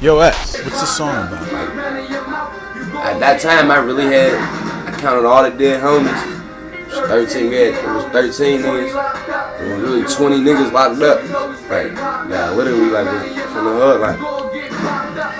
Yo, S, what's the song about? At that time, I counted all the dead homies. It was 13 niggas. There was really 20 niggas locked up. Like, yeah, literally, like, from the hood, like,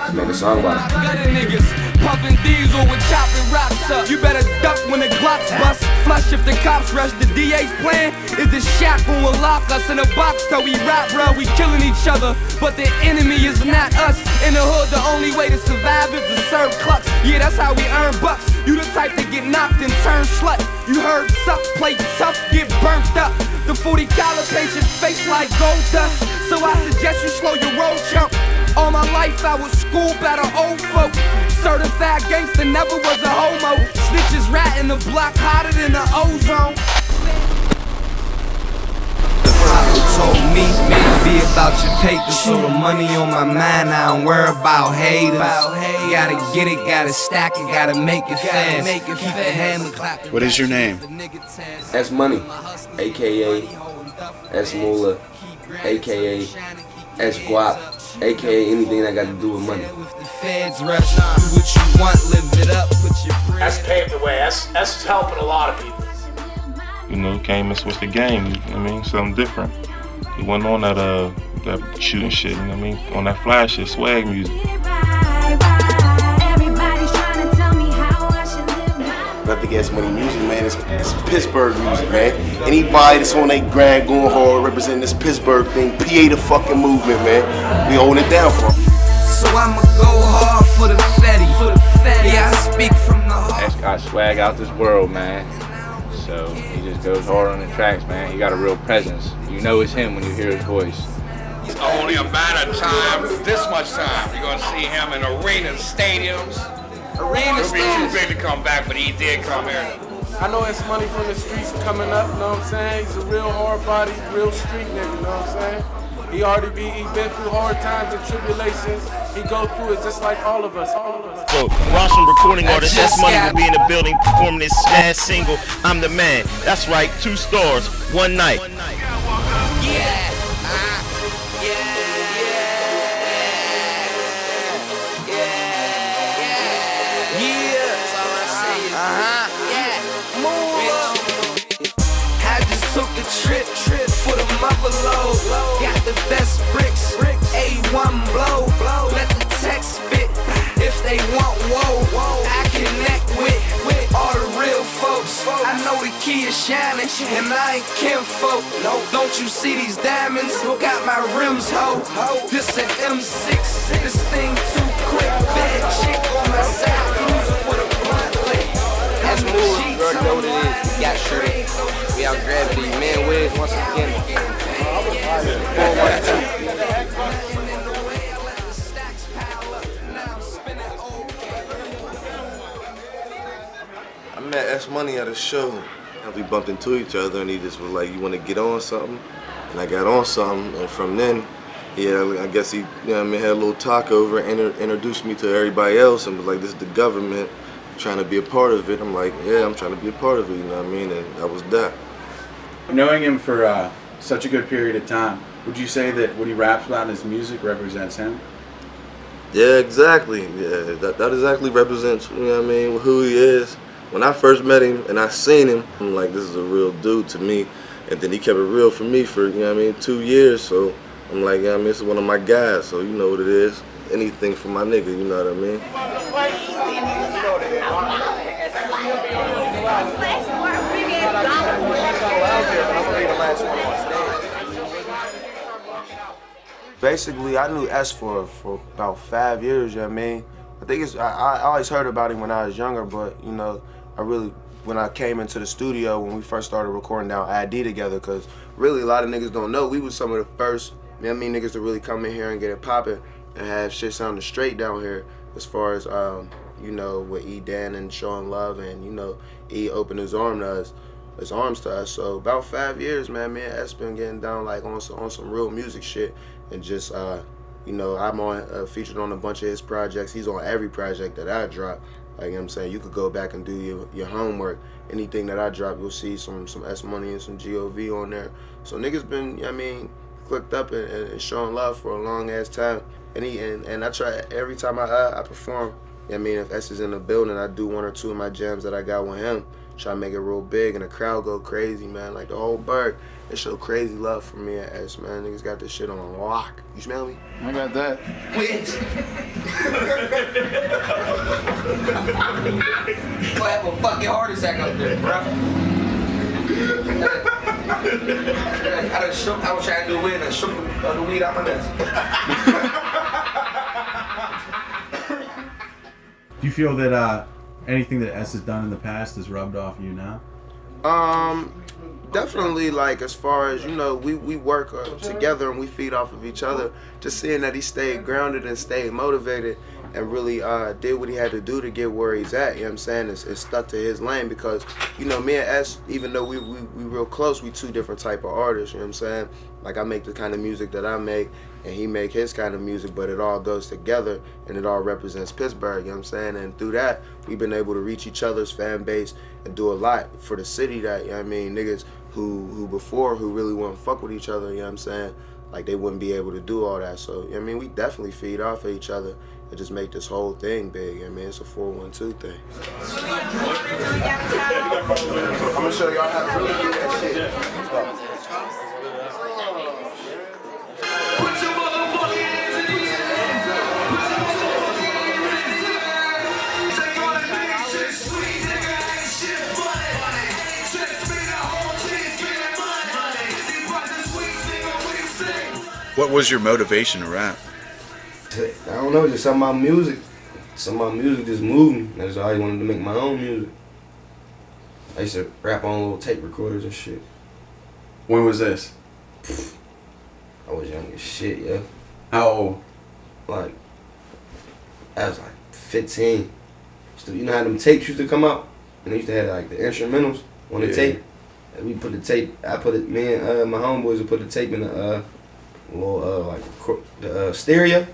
just made a song about it. Pumping diesel with chopping rocks up. You better duck when the Glocks bust. Flush if the cops rush. The DA's plan is the shack when we'll lock us in a box till we rap, bruh. We killing each other, but the enemy is not us. In the hood, the only way to survive is to serve clucks. Yeah, that's how we earn bucks. You the type to get knocked and turn slut. You heard suck, play tough, get burnt up. The 40 caliber paint your face like gold dust. So I suggest you slow your road jump. All my life I was schooled by the old folk. Certified gangster, never was a homo. Snitches rat in the block hotter than the ozone. The Bible told me, be about your paper. So the money on my mind, I don't worry about haters. Gotta get it, gotta stack it, gotta make it fast. Keep the hammer clapping. What is your name? S.Money, aka S.Moolah, aka S.G.O.V, aka anything that got to do with money. S paved the way. S is helping a lot of people. You know, he came and switched the game. You know what I mean? Something different. He wasn't on that shooting shit. You know what I mean? On that flash shit, swag music. Nothing against money music, man. It's Pittsburgh music, man. Anybody that's on that grind, going hard, representing this Pittsburgh thing, PA the fucking movement, man. We holding it down for 'em. So I'ma go hard for the fatty. Yeah, I speak from the heart. That's got swag out this world, man. So he just goes hard on the tracks, man. He got a real presence. You know it's him when you hear his voice. It's only a matter of time, this much time. You're gonna see him in arenas, stadiums. He'll be too big to come back, but he did come here. I know S.Money from the streets coming up, you know what I'm saying? He's a real hard body, real street nigga, you know what I'm saying? He been through hard times and tribulations. He go through it just like all of us. So, Russian recording artist S.Money will be in the building performing his smash single, I'm the Man. That's right, 2 stars, 1 night. Took a trip for the mother load. Got the best bricks, A1 blow. Let the text spit if they want whoa. I connect with all the real folks. I know the key is shining and I ain't kinfolk. Don't you see these diamonds? Got my rims, ho. This an M6, this thing too quick. Bad chick on my side, cruising with a blunt lick. That's Moolah, you already know what it is. We got Shirley. We out Gravity, Man Wiz once again. I met S.Money at a show, and we bumped into each other, and he just was like, "You want to get on something?" And I got on something, and from then, yeah, I guess he, you know what I mean, had a little talk over, and introduced me to everybody else, and was like, "This is the government, trying to be a part of it." I'm like, "Yeah, I'm trying to be a part of it," you know what I mean? And that was that. Knowing him for such a good period of time, would you say that what he raps about in his music represents him? Yeah, exactly. Yeah, that exactly represents, you know what I mean, who he is. When I first met him and I seen him, I'm like, this is a real dude to me. And then he kept it real for me for, you know what I mean, 2 years. So I'm like, yeah, I mean, this is one of my guys, so you know what it is. Anything for my nigga, you know what I mean? Basically, I knew S for about 5 years, you know what I mean? I think I always heard about him when I was younger, but, you know, when I came into the studio, when we first started recording down ID together, because really a lot of niggas don't know, we was some of the first, you know what I mean, niggas to really come in here and get it popping and have shit sounding straight down here as far as, you know, with E. Dan and showing love and, you know, E opened his arm to us. as arms to us. So about 5 years, man, me and S been getting down like on some real music shit, and just you know, I'm on featured on a bunch of his projects. He's on every project that I drop. Like, you know what I'm saying, you could go back and do your homework. Anything that I drop, you'll see some S.Money and some G.O.V on there. So niggas been, you know what I mean, clicked up and showing love for a long ass time. And I try every time I perform. You know what I mean, if S is in the building, I do 1 or 2 of my jams that I got with him. Try to make it real big, and the crowd go crazy, man. Like the whole bird, they show crazy love for me at S, man. Niggas got this shit on lock. You smell me? I got that. Boy, have a fucking heart attack up there, bro. I was trying to do weed and shook the weed out my nuts. Do you feel that anything that S has done in the past has rubbed off you now? Definitely, like, as far as, you know, we work together and we feed off of each other. Just seeing that he stayed grounded and stayed motivated and really did what he had to do to get where he's at, you know what I'm saying? It's stuck to his lane, because, you know, me and S, even though we real close, we 2 different type of artists, you know what I'm saying? Like, I make the kind of music that I make, and he make his kind of music, but it all goes together, and it all represents Pittsburgh, you know what I'm saying? And through that, we've been able to reach each other's fan base and do a lot for the city that, you know what I mean, niggas who before really wouldn't fuck with each other, you know what I'm saying? Like, they wouldn't be able to do all that. So, you know what I mean, we definitely feed off of each other and just make this whole thing big. You know what I mean, it's a 4-1-2 thing. I'm gonna show y'all how to really do that shit. Let's go. What was your motivation to rap? I don't know, just something about music. Something about music just moved me. That's why I wanted to make my own music. I used to rap on little tape recorders and shit. When was this? I was young as shit, yeah. How old? Like, I was like 15. So, you know how them tapes used to come out? And they used to have like the instrumentals on the tape. And we put the tape, me and my homeboys would put the tape in the little like the stereo.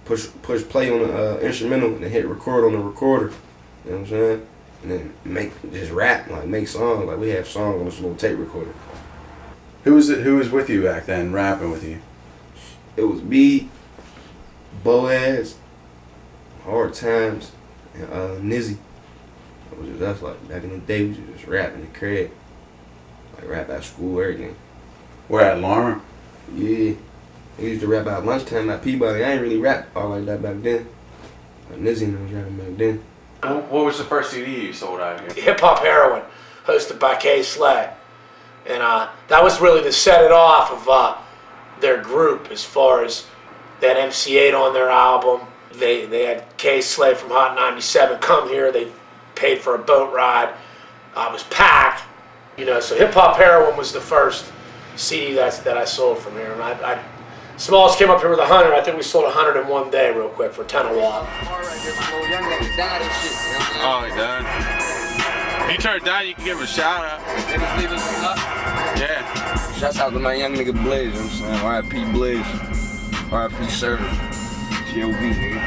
Push play on the instrumental and then hit record on the recorder. You know what I'm saying? And then just rap, like make songs. Like we have songs on this little tape recorder. Who was with you back then, rapping with you? It was me, Boaz, Hard Times, and Nizzy. It was just us, like back in the day. We just rap in the crib, like rap at school, everything. Where at Larmer? Yeah. We used to rap at lunchtime at Peabody. I ain't really rap all like that back then. Like Nizzy was rapping back then. What was the first CD you sold out here? Hip Hop Heroin, hosted by K Slay. And that was really to set it off of their group, as far as they had MC8 on their album. They had K Slay from Hot 97 come here. They paid for a boat ride. It was packed. You know, so Hip Hop Heroin was the first CD that I sold from here. And Smalls came up here with 100. I think we sold 100 in one day real quick for 10 a wad. Oh, he done. If you turn down, you can give him a shout out. Yeah. Shouts out to my young nigga Blaze, you know what I'm saying? R.I.P. Blaze. R.I.P. Service. G.O.V. nigga.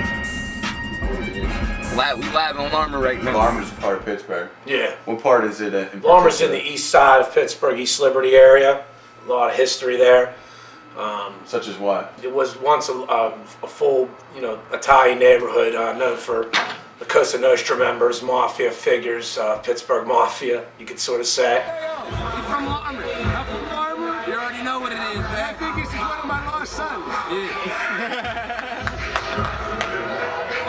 We live on Larmer right now. Larmer's a part of Pittsburgh. Yeah. What part is it in? Larmer's in the east side of Pittsburgh, East Liberty area. A lot of history there. Such as what? It was once a full, you know, Italian neighborhood known for the Cosa Nostra members, mafia figures, Pittsburgh Mafia, you could sort of say. You from Larmer? I'm from Larmer. You already know what it is, man. I think this is one of my lost sons. Yeah.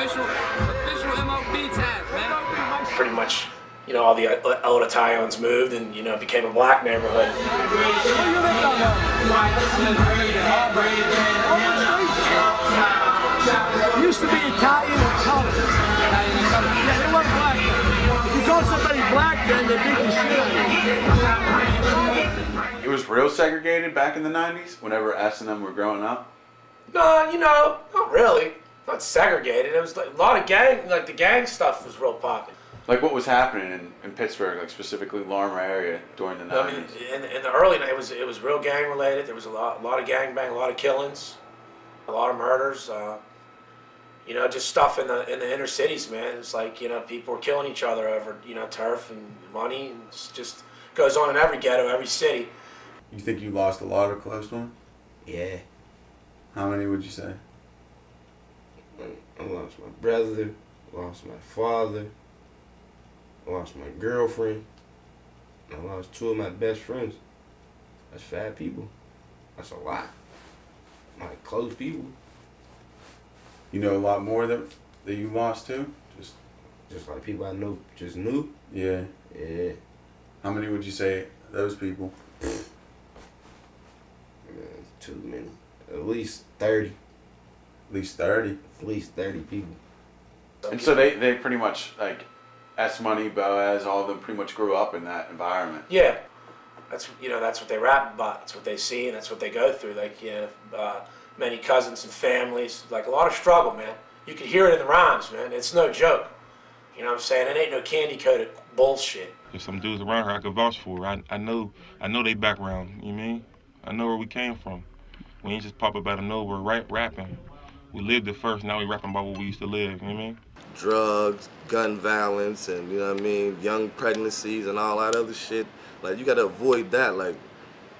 official MOB tags, man. Pretty much, you know, all the old Italians moved and, you know, it became a black neighborhood. Used to be Italian and color. Yeah, they weren't black then. If you call somebody black then, they beat the shit out of you. It was real segregated back in the 90s, whenever S and them were growing up? No, you know, not really. Not segregated. It was like a lot of gang, like the gang stuff was real popular. Like what was happening in Pittsburgh, like specifically Larimer area during the 90s? I mean, in the early nights, it was real gang related. There was a lot of gang bang, a lot of killings, a lot of murders. You know, just stuff in the inner cities, man. It's like, you know, people were killing each other over, you know, turf and money. And it just goes on in every ghetto, every city. You think you lost a lot of close ones? Yeah. How many would you say? I lost my brother, lost my father, I lost my girlfriend, I lost 2 of my best friends. That's 5 people. That's a lot. Like close people. You know a lot more that you lost too? Just like people I know just knew? Yeah. Yeah. How many would you say those people? Man, too many. At least 30. At least 30? At least 30 people. And so they pretty much, like, S.Money, Boaz, all of them pretty much grew up in that environment. Yeah. That's, you know, that's what they rap about. That's what they see, and that's what they go through. Like, you know, many cousins and families. Like, a lot of struggle, man. You can hear it in the rhymes, man. It's no joke. You know what I'm saying? It ain't no candy-coated bullshit. There's some dudes around here I could vouch for. I know they background, you know what I mean? I know where we came from. We ain't just pop up out of nowhere rapping. We lived it first, now we rapping about what we used to live, you know what I mean? Drugs, gun violence, and you know what I mean, young pregnancies and all that other shit. Like, you gotta avoid that. Like,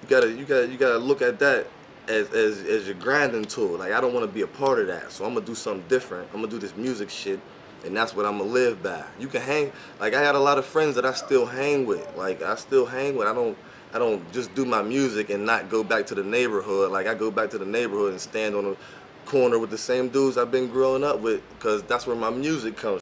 you gotta look at that as your grinding tool. Like, I don't want to be a part of that, so I'm gonna do something different. I'm gonna do this music shit, and that's what I'm gonna live by. You can hang. Like, I had a lot of friends that I still hang with. Like, I still hang with. I don't just do my music and not go back to the neighborhood. Like, I go back to the neighborhood and stand on a corner with the same dudes I've been growing up with, because that's where my music comes